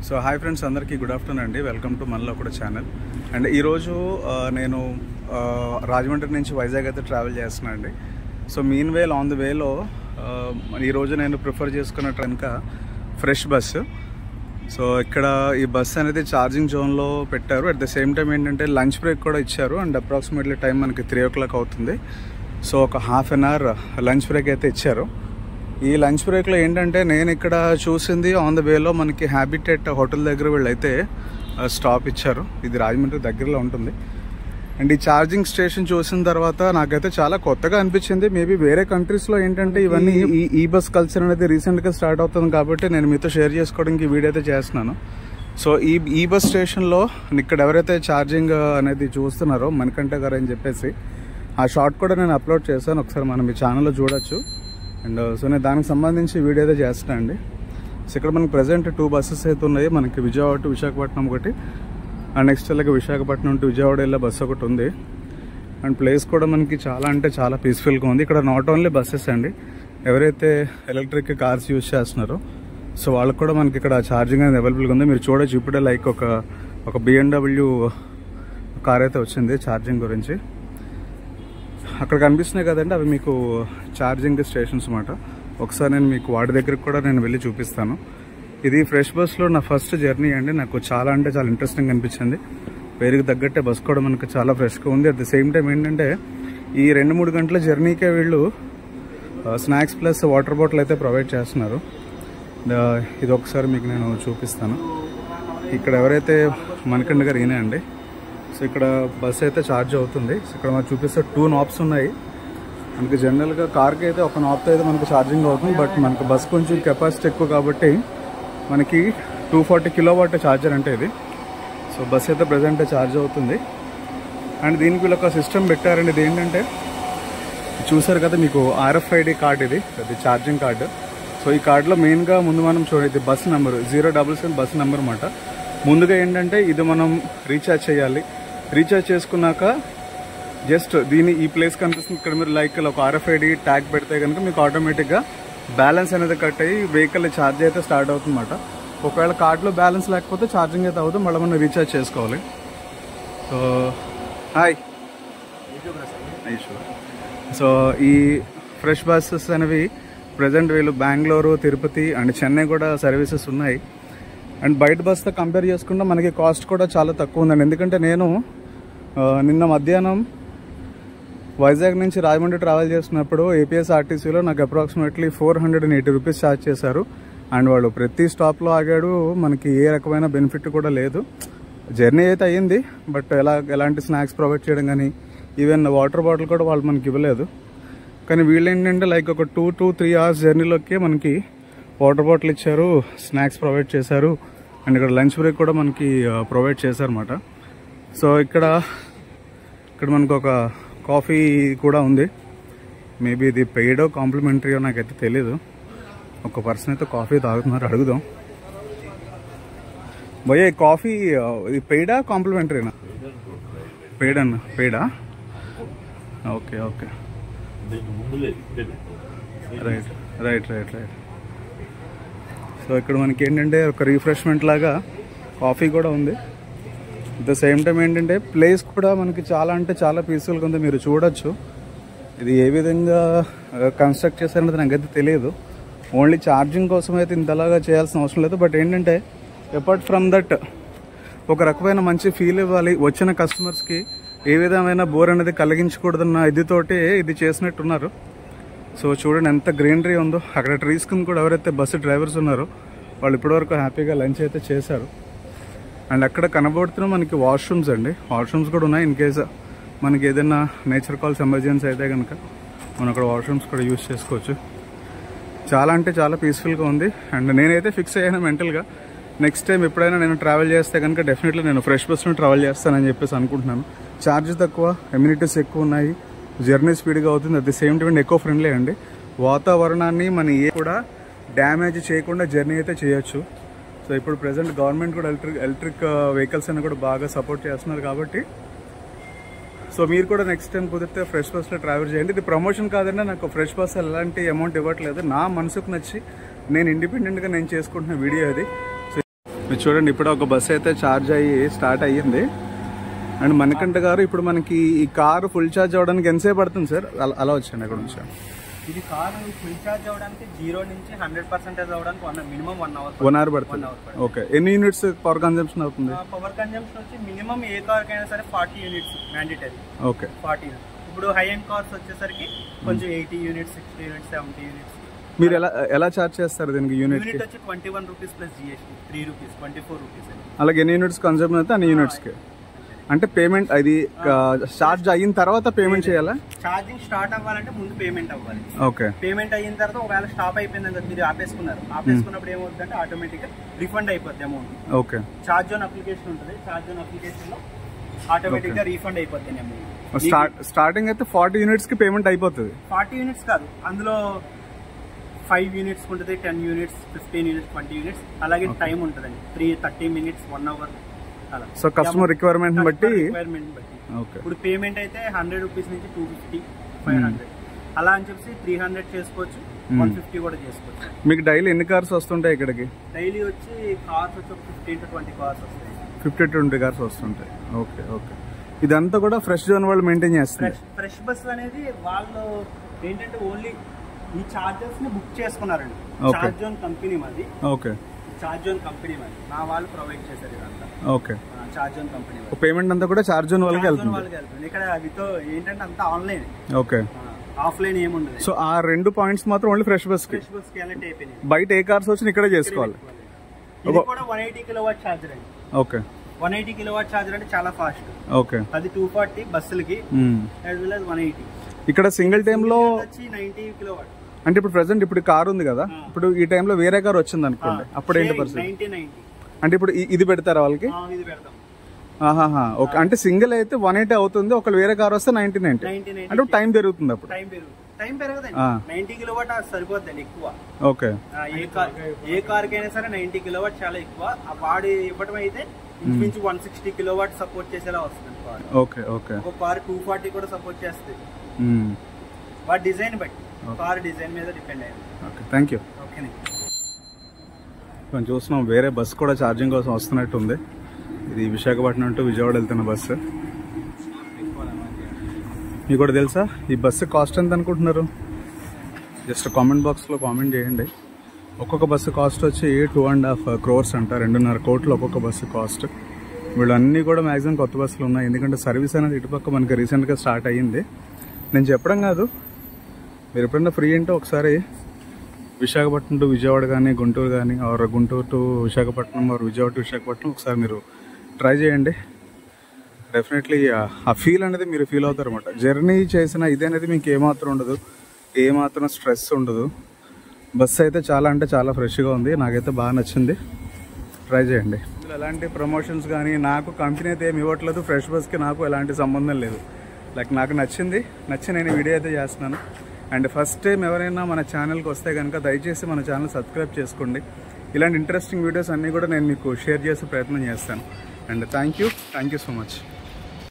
So hi friends, అందరికీ good afternoon అండి. Welcome to మనలో కూడా ఛానల్. అండ్ ఈరోజు నేను రాజమండ్రి నుంచి వైజాగ్ అయితే ట్రావెల్ చేస్తున్నాను అండి. So meanwhile on the వేలో ఈరోజు నేను ప్రిఫర్ చేసుకున్న ట్రైన్క ఫ్రెష్ బస్సు. సో ఇక్కడ ఈ బస్ అనేది ఛార్జింగ్ జోన్లో పెట్టారు. అట్ ద సేమ్ టైం ఏంటంటే లంచ్ బ్రేక్ కూడా ఇచ్చారు. అండ్ అప్రాక్సిమేట్లీ టైం మనకి 3 o'clock అవుతుంది. సో ఒక half an hour lunch break అయితే ఇచ్చారు. ఈ లంచ్ బ్రేక్లో ఏంటంటే నేను ఇక్కడ చూసింది ఆన్ ద వేలో మనకి హ్యాబిటేట్ హోటల్ దగ్గర వీళ్ళైతే స్టాప్ ఇచ్చారు. ఇది రాజమండ్రి దగ్గరలో ఉంటుంది. అండ్ ఈ ఛార్జింగ్ స్టేషన్ చూసిన తర్వాత నాకైతే చాలా కొత్తగా అనిపించింది. మేబీ వేరే కంట్రీస్లో ఏంటంటే ఇవన్నీ ఈ బస్ కల్చర్ అనేది రీసెంట్గా స్టార్ట్ అవుతుంది కాబట్టి నేను మీతో షేర్ చేసుకోవడానికి వీడియో అయితే చేస్తున్నాను. సో ఈ బస్ స్టేషన్లో ఇక్కడ ఎవరైతే ఛార్జింగ్ అనేది చూస్తున్నారో మణికంఠ గారు అని చెప్పేసి ఆ షార్ట్ కూడా నేను అప్లోడ్ చేశాను. ఒకసారి మనం ఈ ఛానల్లో చూడొచ్చు. అండ్ సో నేను దానికి సంబంధించి వీడియో అయితే చేస్తాను అండి. సో ఇక్కడ మనకి ప్రజెంట్ 2 బస్సెస్ అయితే ఉన్నాయి. మనకి విజయవాడ టు విశాఖపట్నం ఒకటి, అండ్ నెక్స్ట్ అలాగే విశాఖపట్నం టు విజయవాడ వెళ్ళే బస్సు ఒకటి ఉంది. అండ్ ప్లేస్ కూడా మనకి చాలా అంటే చాలా పీస్ఫుల్గా ఉంది. ఇక్కడ నాట్ ఓన్లీ బస్సెస్ అండి, ఎవరైతే ఎలక్ట్రిక్ కార్స్ యూజ్ చేస్తున్నారో సో వాళ్ళకి కూడా మనకి ఇక్కడ ఛార్జింగ్ అనేది అవైలబుల్గా ఉంది. మీరు చూడొచ్చు, ఇప్పుడే లైక్ ఒక BMW కార్ అయితే వచ్చింది ఛార్జింగ్ గురించి. అక్కడ కనిపిస్తున్నాయి కదండి, అవి మీకు ఛార్జింగ్ స్టేషన్స్ అన్నమాట. ఒకసారి నేను మీకు వాటి దగ్గరికి కూడా నేను వెళ్ళి చూపిస్తాను. ఇది ఫ్రెష్ బస్లో నా ఫస్ట్ జర్నీ అండి. నాకు చాలా అంటే చాలా ఇంట్రెస్టింగ్ అనిపించింది. పేరుకి తగ్గట్టే బస్ కూడా మనకు చాలా ఫ్రెష్గా ఉంది. అట్ ద సేమ్ టైం ఏంటంటే ఈ 2-3 గంటల జర్నీకే వీళ్ళు స్నాక్స్ ప్లస్ వాటర్ బాటిల్ అయితే ప్రొవైడ్ చేస్తున్నారు. ఇది ఒకసారి మీకు నేను చూపిస్తాను. ఇక్కడ ఎవరైతే మణికంఠ గారు ఈయనే అండి. సో ఇక్కడ బస్ అయితే ఛార్జ్ అవుతుంది. సో ఇక్కడ మనకు చూపిస్తే 2 knobs ఉన్నాయి. మనకి జనరల్గా కార్కి అయితే ఒక నాబ్తో అయితే మనకు ఛార్జింగ్ అవుతుంది. బట్ మనకు బస్ కొంచెం కెపాసిటీ ఎక్కువ కాబట్టి మనకి 240 kW ఛార్జర్ అంటే ఇది. సో బస్ అయితే ప్రజెంట్ ఛార్జ్ అవుతుంది. అండ్ దీనికి వీళ్ళు ఒక సిస్టమ్ పెట్టారండి. ఇది ఏంటంటే చూసారు కదా, మీకు RFID కార్డ్, ఇది ఛార్జింగ్ కార్డు. సో ఈ కార్డులో మెయిన్గా ముందు మనం చూడేది బస్ నెంబరు 077 బస్ నెంబర్ అన్నమాట. ముందుగా ఏంటంటే ఇది మనం రీఛార్జ్ చేయాలి. రీఛార్జ్ చేసుకున్నాక జస్ట్ ఈ ప్లేస్ కనిపిస్తుంది. ఇక్కడ మీరు లైక్ ఒక RFID ట్యాగ్ పెడితే కనుక మీకు ఆటోమేటిక్గా బ్యాలెన్స్ అనేది కట్ అయ్యి వెహికల్ ఛార్జ్ అయితే స్టార్ట్ అవుతుందన్నమాట. ఒకవేళ కార్డులో బ్యాలెన్స్ లేకపోతే ఛార్జింగ్ అయితే అవుతుంది, మళ్ళీ మనం రీఛార్జ్ చేసుకోవాలి. So hi. సో ఈ ఫ్రెష్ బస్సెస్ అనేవి ప్రజెంట్ వీళ్ళు బెంగళూరు, తిరుపతి అండ్ చెన్నై కూడా సర్వీసెస్ ఉన్నాయి. అండ్ బయట బస్తో కంపేర్ చేసుకుంటే మనకి కాస్ట్ కూడా చాలా తక్కువ ఉందండి. ఎందుకంటే నేను నిన్న మధ్యాహ్నం వైజాగ్ నుంచి రాజమండ్రి ట్రావెల్ చేస్తున్నప్పుడు APSRTCలో నాకు అప్రాక్సిమేట్లీ 480 రూపీస్ ఛార్జ్ చేశారు. అండ్ వాళ్ళు ప్రతి స్టాప్లో ఆగాడు. మనకి ఏ రకమైన బెనిఫిట్ కూడా లేదు. జర్నీ అయితే అయ్యింది, బట్ ఎలాంటి స్నాక్స్ ప్రొవైడ్ చేయడం కానీ ఈవెన్ వాటర్ బాటిల్ కూడా వాళ్ళు మనకి ఇవ్వలేదు. కానీ వీళ్ళు ఏంటంటే లైక్ ఒక 2 to 3 hours జర్నీలోకి మనకి వాటర్ బాటిల్ ఇచ్చారు, స్నాక్స్ ప్రొవైడ్ చేశారు. అండ్ ఇక్కడ లంచ్ బ్రేక్ కూడా మనకి ప్రొవైడ్ చేశారన్నమాట. సో ఇక్కడ మనకు ఒక కాఫీ కూడా ఉంది. మేబీ ఇది పెయిడో కాంప్లిమెంటరీయో నాకైతే తెలీదు. ఒక పర్సన్ అయితే కాఫీ తాగుతున్నారు, అడుగుదాం. భయ్యా ఈ కాఫీ ఇది పెయిడా కాంప్లిమెంటరీనా? పెయిడా? Okay okay, right. సో ఇక్కడ మనకి ఏంటంటే ఒక రిఫ్రెష్మెంట్ లాగా కాఫీ కూడా ఉంది. అట్ ద సేమ్ టైం ఏంటంటే ప్లేస్ కూడా మనకి చాలా అంటే చాలా పీస్ఫుల్గా ఉంది. మీరు చూడొచ్చు, ఇది ఏ విధంగా కన్స్ట్రక్ట్ చేశారనేది నాకైతే తెలియదు. ఓన్లీ ఛార్జింగ్ కోసం అయితే ఇంతలాగా చేయాల్సిన అవసరం లేదు. బట్ ఏంటంటే అపార్ట్ ఫ్రమ్ దట్ ఒక రకమైన మంచి ఫీల్ ఇవ్వాలి వచ్చిన కస్టమర్స్కి, ఏ విధమైన బోర్ అనేది కలిగించకూడదన్న ఇదితోటి ఇది చేసినట్టున్నారు. సో చూడండి ఎంత గ్రీనరీ ఉందో. అక్కడ ట్రీస్ కింద కూడా ఎవరైతే బస్సు డ్రైవర్స్ ఉన్నారో వాళ్ళు ఇప్పటివరకు హ్యాపీగా లంచ్ అయితే చేశారు. అండ్ అక్కడ కనబడుతున్న మనకి వాష్రూమ్స్ అండి, వాష్రూమ్స్ కూడా ఉన్నాయి. ఇన్ కేస్ మనకి ఏదైనా నేచర్ కాల్స్ ఎమర్జెన్సీ అయితే కనుక మనం అక్కడ వాష్రూమ్స్ కూడా యూజ్ చేసుకోవచ్చు. చాలా అంటే చాలా పీస్ఫుల్గా ఉంది. అండ్ నేనైతే ఫిక్స్ అయ్యాను మెంటల్గా, నెక్స్ట్ టైం ఎప్పుడైనా నేను ట్రావెల్ చేస్తే కనుక డెఫినెట్లీ నేను ఫ్రెష్ బస్లో ట్రావెల్ చేస్తానని చెప్పేసి అనుకుంటున్నాను. ఛార్జ్ తక్కువ, ఎమ్యూనిటీస్ ఎక్కువ ఉన్నాయి, జర్నీ స్పీడ్గా అవుతుంది. At the same time eco friendly అండి. వాతావరణాన్ని మన కూడా డ్యామేజ్ చేయకుండా జర్నీ అయితే చేయొచ్చు. సో ఇప్పుడు ప్రజెంట్ గవర్నమెంట్ కూడా ఎలక్ట్రిక్ వెహికల్స్ అని కూడా బాగా సపోర్ట్ చేస్తున్నారు కాబట్టి సో మీరు కూడా నెక్స్ట్ టైం కుదిరితే ఫ్రెష్ బస్లో ట్రావెల్ చేయండి. ఇది ప్రమోషన్ కాదండి, నాకు ఫ్రెష్ బస్ ఎలాంటి అమౌంట్ ఇవ్వట్లేదు, నా మనసుకు నచ్చి నేను ఇండిపెండెంట్గా నేను చేసుకుంటున్న వీడియో అది. మీరు చూడండి ఇప్పుడు ఒక బస్సు అయితే ఛార్జ్ అయ్యి స్టార్ట్ అయ్యింది. అండ్ మణికంఠ గారు ఇప్పుడు మనకి ఈ కారు ఫుల్ ఛార్జ్ అవ్వడానికి ఎంతసేపు పడుతుంది సార్? అలా వచ్చాను అక్కడ నుంచి. ఇది కారు ఫుల్ ఛార్జ్ అవ్వడానికి 0 నుంచి 100% అవ్వడానికి మినిమం 1 అవర్ 1 అవర్ పడుతుంది. ఓకే, ఎన్ని యూనిట్స్ పవర్ కన్జంప్షన్ అవుతుంది? పవర్ కన్జంప్షన్ వచ్చి మినిమం ఏ కార్ కైనా సరే 40 యూనిట్స్ మ్యాండేటరీ. ఓకే, 40. ఇప్పుడు హై ఎండ్ కార్స్ వచ్చేసరికి కొంచెం 80 యూనిట్స్, 60 యూనిట్స్, 70 యూనిట్స్. మీరు ఎలా చార్జ్ చేస్తారు దీనికి? యూనిట్ వచ్చి 21 rupees plus GST 3 rupees, 24 rupees. అలాగే ఎన్ని యూనిట్స్ కన్సంప్షన్ అయితే అన్ని యూనిట్స్కి. అంటే పేమెంట్ అది ఛార్జ్ అయిన తర్వాత పేమెంట్ చేయాలా? ఛార్జింగ్ స్టార్ట్ అవ్వాలంటే ముందు పేమెంట్ అవ్వాలి. ఓకే, పేమెంట్ అయిన తర్వాత ఒకవేళ స్టాప్ అయిపోయింది కదా, మీరు ఆపేసుకున్నప్పుడు ఏమవుతుందంటే ఆటోమేటిక్ గా రిఫండ్ అయిపోద్ది amount. Okay, charge on application ఉంటుంది. ఛార్జ్ ఆన్ అప్లికేషన్ లో ఆటోమేటిక్ గా రీఫండ్ అయిపోద్ది అమౌంట్. స్టార్టింగ్ అయితే 40 యూనిట్స్ కి పేమెంట్ అయిపోతుంది. 40 యూనిట్స్ కాదు, అందులో 5 యూనిట్స్ ఉంటుంది, 10 యూనిట్స్, 15 యూనిట్స్, 20 యూనిట్స్. అలాగే టైం ఉంటుందండి, 30 minutes, 1 hour. So customer requirement బట్టి. ఇప్పుడు పేమెంట్ అయితే 100 రూపీస్ నుంచి 250, 500 అలా అని చెప్పి 300 చేసుకోవచ్చు, 150 కూడా చేసుకోవచ్చు. మీకు డైలీ ఎన్ని కార్స్ వస్తుంటాయి ఇక్కడికి? డైలీ వచ్చి కార్స్ వచ్చి 15 to 20 కార్స్ వస్తాయి. 50 to 20 కార్స్ వస్తుంటాయి. ఓకే ఓకే, ఇదంతా కూడా ఫ్రెష్ జోన్ వాళ్ళు మెయింటైన్ చేస్తారు. ఫ్రెష్ బస్ అనేది వాళ్ళు ఏంటంటే ఓన్లీ ఈ చార్జర్స్ ని బుక్ చేసుకున్నారండి. చార్జ్ జోన్ కంపెనీ మాది. ఓకే, చార్జ్ జోన్ కంపెనీ మాది, నా వాళ్ళు ప్రొవైడ్ చేశారు ఇదంతా. Okay, charge zone company payment అంతా కూడా చార్జ్ జోన్ వాళ్ళకి వెళ్తుంది. ఇక్కడ అవితో ఏంటంటే అంతా ఆన్లైన్. ఓకే, ఆఫ్లైన్ ఏముండదు. సో ఆ 2 పాయింట్స్ మాత్రం ఓన్లీ ఫ్రెష్ బస్ కి. అలర్ట్ అయిపోయింది. బయట ఏ కార్స్ వచ్చినా ఇక్కడే చేసుకోవాలి. ఇది కూడా 180 కిలోవాట్ ఛార్జర్ అండి. ఓకే, 180 కిలోవాట్ ఛార్జర్ అంటే చాలా ఫాస్ట్. ఓకే, అది 240 బస్సులకి, యాజ్ వెల్ యాజ్ 180. ఇక్కడ సింగిల్ టైమ్ లో 90 కిలోవాట్. అంటే ఇప్పుడు ప్రెసెంట్ ఇప్పుడు కార్ ఉంది కదా, ఇప్పుడు ఈ టైంలో వేరే కార్ వచ్చింది అనుకోండి, అప్పుడు ఏంటి పరిస్థితి? అంటే ఇప్పుడు ఇది పెడతారా వాళ్ళకి? ఇది పెడతాం. ఆహాహా, ఓకే. అంటే సింగిల్ అయితే 180 అవుతుంది, ఒకవేళ వేరే కార్ వస్తే 90 అంటే టైం పెరుగుతుంది. అప్పుడు టైం పెరగదండి. 90 కిలోవాట్ సరిపోద్దండి ఎక్కువ. ఓకే, ఏ కార్ కైనా సరే 90 కిలోవాట్ చాలా ఎక్కువ. వాడి ఇవ్వడం అయితే ఇంచుమించు 160 కిలోవాట్ సపోర్ట్ చేసేలా వస్తుంది కార్. ఓకే ఓకే, ఒక కార్ 240 కూడా సపోర్ట్ చేస్తుంది. వాడి డిజైన్ బట్టి, కార్ డిజైన్ మీద డిపెండ్ అయ్యింది. Okay, thank you. ఓకే, మనం చూస్తున్నాం వేరే బస్సు కూడా ఛార్జింగ్ కోసం వస్తున్నట్టు ఉంది. ఇది విశాఖపట్నం టు విజయవాడ వెళ్తున్న బస్సు. మీకు కూడా తెలుసా ఈ బస్సు కాస్ట్ ఎంత అనుకుంటున్నారు? జస్ట్ కామెంట్ బాక్స్లో కామెంట్ చేయండి. ఒక్కొక్క బస్సు కాస్ట్ వచ్చి 2.5 crores అంట, 2.5 కోట్లు ఒక్కొక్క బస్సు కాస్ట్. వీళ్ళు అన్నీ కూడా మ్యాక్సిమం కొత్త బస్సులు ఉన్నాయి, ఎందుకంటే సర్వీస్ అనేది ఇటుపక్క మనకి రీసెంట్గా స్టార్ట్ అయ్యింది. నేను చెప్పడం కాదు, మీరు ఎప్పుడన్నా ఫ్రీ అంటే ఒకసారి విశాఖపట్నం టు విజయవాడ కానీ, గుంటూరు కానీ, or Guntur to Visakhapatnam, or Vijayawada to Visakhapatnam ఒకసారి మీరు ట్రై చేయండి. డెఫినెట్లీ ఆ ఫీల్ అనేది మీరు ఫీల్ అవుతారు అనమాట. జర్నీ చేసిన ఇది అనేది మీకు ఏమాత్రం ఉండదు, ఏమాత్రం స్ట్రెస్ ఉండదు. బస్సు అయితే చాలా అంటే చాలా ఫ్రెష్గా ఉంది, నాకైతే బాగా నచ్చింది. ట్రై చేయండి. ఎలాంటి ప్రమోషన్స్ కానీ నాకు కంపెనీ అయితే ఏమి ఇవ్వట్లేదు. ఫ్రెష్ బస్కి నాకు ఎలాంటి సంబంధం లేదు. లైక్ నాకు నచ్చి నేను వీడియో అయితే చేస్తున్నాను. అండ్ ఫస్ట్ టైం ఎవరైనా మన ఛానల్కి వస్తే కనుక దయచేసి మన ఛానల్ సబ్స్క్రైబ్ చేసుకోండి. ఇలాంటి ఇంట్రెస్టింగ్ వీడియోస్ అన్నీ కూడా నేను మీకు షేర్ చేసే ప్రయత్నం చేస్తాను. And thank you so much.